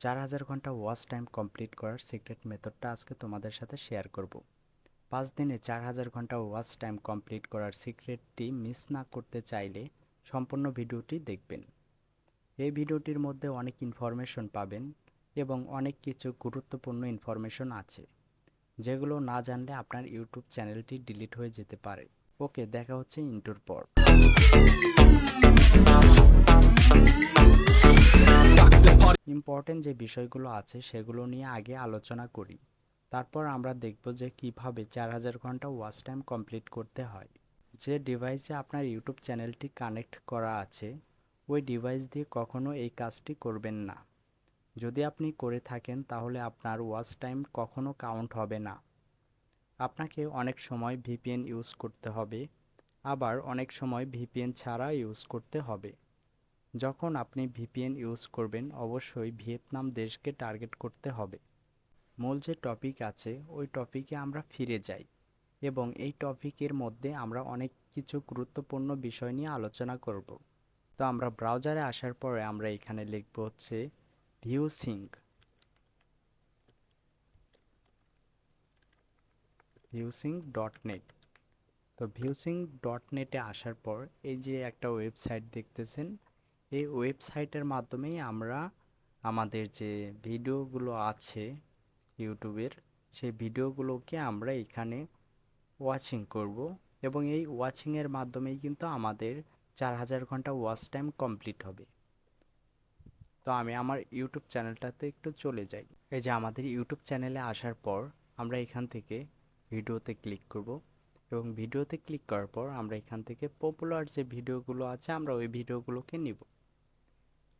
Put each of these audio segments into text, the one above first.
4000 ঘন্টা watch time complete করার secret মেথডটা আজকে তোমাদের সাথে শেয়ার করব। 5 দিনে 4000 ঘন্টা ওয়াচ টাইম কমপ্লিট করার সিক্রেটটি মিস না করতে চাইলে সম্পূর্ণ ভিডিওটি দেখবেন। এই ভিডিওটির মধ্যে অনেক ইনফরমেশন পাবেন এবং অনেক কিছু গুরুত্বপূর্ণ ইনফরমেশন আছে, যেগুলো না জানলে আপনার ইউটিউব চ্যানেলটি ডিলিট হয়ে যেতে পারে। ওকে, দেখা হচ্ছে ইন্ট্রোর পর। ইম্পর্টেন্ট যে বিষয়গুলো আছে সেগুলো নিয়ে আগে আলোচনা করি, তারপর আমরা দেখব যে কিভাবে 4000 ঘন্টা ওয়াচ টাইম কমপ্লিট করতে হয়। যে ডিভাইসে আপনার ইউটিউব চ্যানেলটি কানেক্ট করা আছে ওই ডিভাইস দিয়ে কখনো এই কাজটি করবেন না। যদি আপনি করে থাকেন তাহলে আপনার ওয়াচ টাইম কখনো কাউন্ট হবে না। আপনাকে অনেক সময় ভিপিএন ইউজ করতে হবে, আবার অনেক সময় ভিপিএন ছাড়া ইউজ করতে হবে। যখন আপনি ভিপিএন ইউজ করবেন অবশ্যই ভিয়েতনাম দেশকে টার্গেট করতে হবে। মূল যে টপিক আছে ওই টপিকে আমরা ফিরে যাই এবং এই টপিকের মধ্যে আমরা অনেক কিছু গুরুত্বপূর্ণ বিষয় নিয়ে আলোচনা করব। তো আমরা ব্রাউজারে আসার পরে আমরা এখানে লিখব হচ্ছে viewsync.net। তো viewsync.net-এ আসার পর এই যে একটা ওয়েবসাইট দেখতেছেন, এই ওয়েবসাইটের মাধ্যমেই আমরা আমাদের যে ভিডিওগুলো আছে ইউটিউবের, সেই ভিডিওগুলোকে আমরা এখানে ওয়াচিং করব এবং এই ওয়াচিংয়ের মাধ্যমেই কিন্তু আমাদের 4000 ঘন্টা ওয়াচ টাইম কমপ্লিট হবে। তো আমি আমার ইউটিউব চ্যানেলটাতে একটু চলে যাই। এই যে আমাদের ইউটিউব চ্যানেলে আসার পর আমরা এখান থেকে ভিডিওতে ক্লিক করব এবং ভিডিওতে ক্লিক করার পর আমরা এখান থেকে পপুলার যে ভিডিওগুলো আছে আমরা ওই ভিডিওগুলোকে নিব।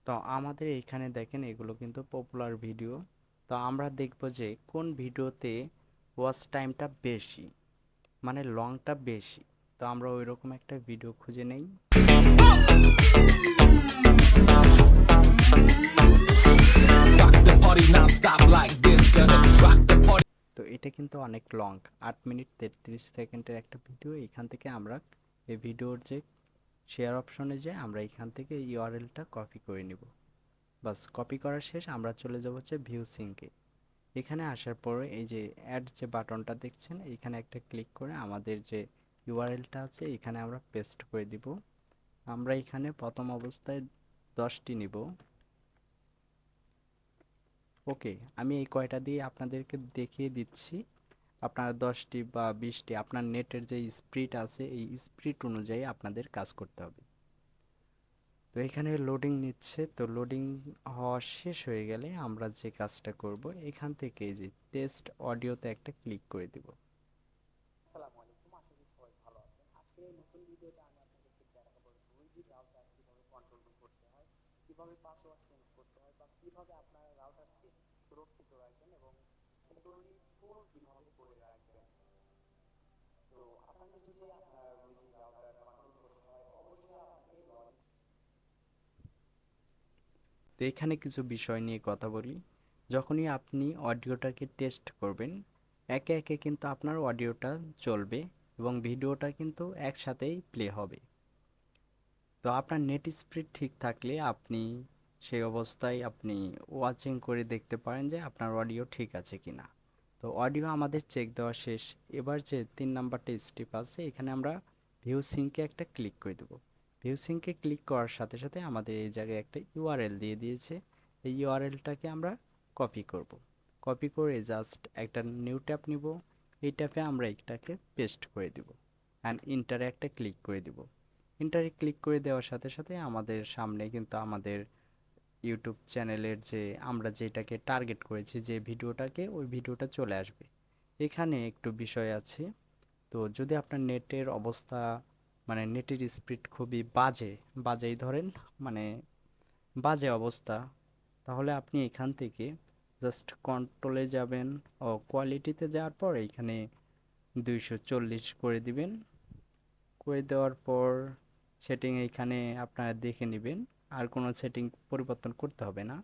তো আমাদের এখানে দেখেন এগুলো কিন্তু পপুলার ভিডিও। তো আমরা দেখব যে কোন ভিডিওতে ওয়াচ টাইমটা বেশি, মানে লংটা বেশি। তো আমরা ওই রকম একটা ভিডিও খুঁজে নেই। তো এটা কিন্তু অনেক লং, 8 মিনিট 33 সেকেন্ডের একটা ভিডিও। এখান থেকে আমরা এই ভিডিওর যে শেয়ার অপশনে যে আমরা এখান থেকে ইউআরএলটা কপি করে নিব। বাস, কপি করা শেষ। আমরা চলে যাব হচ্ছে ভিউ সিঙ্কে। এখানে আসার পরে এই যে অ্যাড যে বাটনটা দেখছেন, এখানে একটা ক্লিক করে আমাদের যে ইউআরএলটা আছে এখানে আমরা পেস্ট করে দিব। আমরা এখানে প্রথম অবস্থায় 10টি নিব। ওকে, আমি এই কয়টা দিয়ে আপনাদেরকে দেখিয়ে দিচ্ছি। আপনার 10টি বা 20টি আপনার নেটের যে স্পিড আছে এই স্পিড অনুযায়ী আপনাদের কাজ করতে হবে। তো এখানে লোডিং নিচ্ছে। তো লোডিং হওয়া শেষ হয়ে গেলে আমরা যে কাজটা করব, এখান থেকে এই যে টেস্ট অডিওতে একটা ক্লিক করে দিব। আসসালামু আলাইকুম, আশা করি সবাই ভালো আছেন। আজকের এই নতুন ভিডিওতে আমি আপনাদেরকে দেখাবো 2G রাউটার কিভাবে কন্ট্রোল করতে হয়, কিভাবে পাসওয়ার্ড চেঞ্জ করতে হয়, বা কিভাবে আপনারা রাউটারকে সুরক্ষিত রাখবেন এবং সিকিউরিটি ফুল কিভাবে করে রাখবেন। তো আপনাকে যদি আপনার 2G রাউটার কন্ট্রোল করতে হয় অবশ্যই আপনাকে তো এখানে কিছু বিষয় নিয়ে কথা বলি। যখনই আপনি অডিওটাকে টেস্ট করবেন একে একে কিন্তু আপনার অডিওটা চলবে এবং ভিডিওটা কিন্তু একসাথেই প্লে হবে। তো আপনার নেট স্পিড ঠিক থাকলে আপনি সেই অবস্থায় আপনি ওয়াচিং করে দেখতে পারেন যে আপনার অডিও ঠিক আছে কিনা। তো অডিও আমাদের চেক দেওয়া শেষ। এবার যে 3 নাম্বারটা স্টেপ আছে এখানে আমরা ভিউ সিঙ্কে একটা ক্লিক করে দেবো। ভিউ সিঙ্কে ক্লিক করার সাথে সাথে আমাদের এই জায়গায় একটা ইউআরএল দিয়ে দিয়েছে। এই ইউআরএলটাকে আমরা কপি করব। কপি করে জাস্ট একটা নিউ ট্যাব নিব। এই ট্যাবে আমরা এটাকে পেস্ট করে দেব অ্যান্ড ইন্টারে একটা ক্লিক করে দেব। ইন্টারে ক্লিক করে দেওয়ার সাথে সাথে আমাদের সামনে কিন্তু আমাদের ইউটিউব চ্যানেলের যে আমরা যেটাকে টার্গেট করেছি যে ভিডিওটাকে, ওই ভিডিওটা চলে আসবে। এখানে একটু বিষয় আছে। তো যদি আপনার নেটের অবস্থা মানে নেটের স্পিড খুবই বাজেই ধরেন, মানে বাজে অবস্থা, তাহলে আপনি এখান থেকে জাস্ট কন্ট্রোলে যাবেন ও কোয়ালিটিতে যাওয়ার পর এখানে 240 করে দিবেন। করে দেওয়ার পর সেটিং এইখানে আপনারা দেখে নেবেন, আর কোনো সেটিং পরিবর্তন করতে হবে না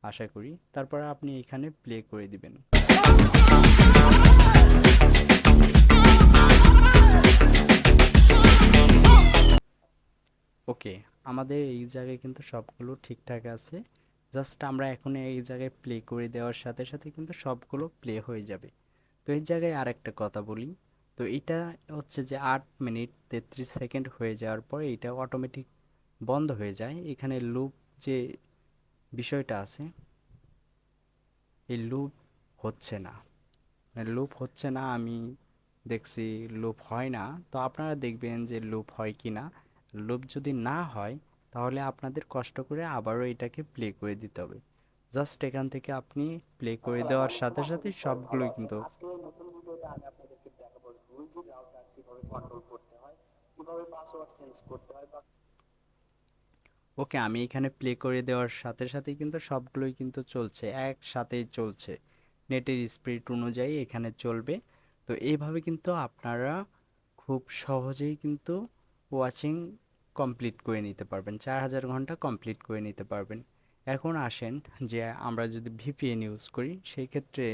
আশা করি। তারপর আপনি এখানে প্লে করে দিবেন। ওকে, আমাদের এই জায়গায় কিন্তু সবগুলো ঠিকঠাক আছে। জাস্ট আমরা এখন এই জায়গায় প্লে করে দেওয়ার সাথে সাথে কিন্তু সবগুলো প্লে হয়ে যাবে। তো এই জায়গায় আরেকটা কথা বলি, তো এটা হচ্ছে যে 8 মিনিট 33 সেকেন্ড হয়ে যাওয়ার পর এটা অটোমেটিক বন্ধ হয়ে যায়। এখানে লুপ যে বিষয়টা আছে, এই লুপ হচ্ছে না, লুপ হচ্ছে না, আমি দেখছি লুপ হয় না। তো আপনারা দেখবেন যে লুপ হয় কি না। লুপ যদি না হয় তাহলে আপনাদের কষ্ট করে আবারও এটাকে প্লে করে দিতে হবে। জাস্ট এখান থেকে আপনি প্লে করে আসসালামু দেওয়ার আলাইকুম, সাথে আশা সাথে করি সবাই ভালো সবগুলোই আছেন। কিন্তু আজকের এই নতুন ভিডিওতে আমি আপনাদেরকে দেখাবো 2G রাউটার কিভাবে কন্ট্রোল করতে হয়, কিভাবে পাসওয়ার্ড চেঞ্জ করতে হয় বা ওকে। আমি এখানে প্লে করে দেওয়ার সাথে সাথেই কিন্তু সবগুলোই কিন্তু চলছে, একসাথেই চলছে, নেটের স্পিড অনুযায়ী এখানে চলবে। তো এইভাবে কিন্তু আপনারা খুব সহজেই কিন্তু ওয়াচিং কমপ্লিট করে নিতে পারবেন, 4000 ঘন্টা কমপ্লিট করে নিতে পারবেন। এখন আসেন যে আমরা যদি ভিপিএন ইউজ করি সেই ক্ষেত্রে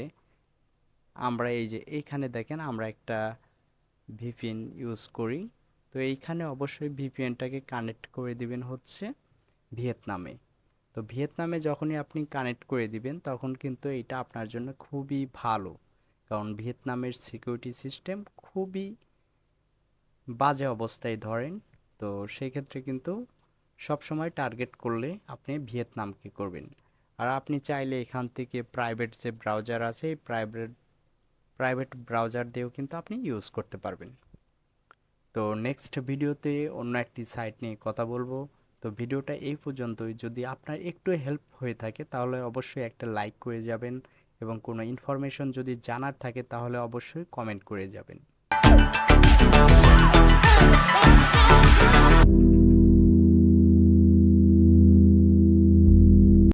আমরা এই যে এইখানে দেখেন আমরা একটা ভিপিএন ইউজ করি। তো এইখানে অবশ্যই ভিপিএনটাকে কানেক্ট করে দিবেন হচ্ছে ভিয়েতনামে। তো ভিয়েতনামে যখনই আপনি কানেক্ট করে দিবেন তখন কিন্তু এটা আপনার জন্য খুবই ভালো, কারণ ভিয়েতনামের সিকিউরিটি সিস্টেম খুবই বাজে অবস্থায় ধরেন। তো সেই ক্ষেত্রে কিন্তু সবসময় টার্গেট করলে আপনি ভিয়েতনামকে করবেন। আর আপনি চাইলে এখান থেকে প্রাইভেট যে ব্রাউজার আছে এই প্রাইভেট প্রাইভেট ব্রাউজার দিয়েও কিন্তু আপনি ইউজ করতে পারবেন। তো নেক্সট ভিডিওতে অন্য একটি সাইট নিয়ে কথা বলবো। তো ভিডিওটা এই পর্যন্তই। যদি আপনার একটু হেল্প হয়ে থাকে তাহলে অবশ্যই একটা লাইক করে যাবেন, এবং কোনো ইনফরমেশন যদি জানার থাকে তাহলে অবশ্যই কমেন্ট করে যাবেন।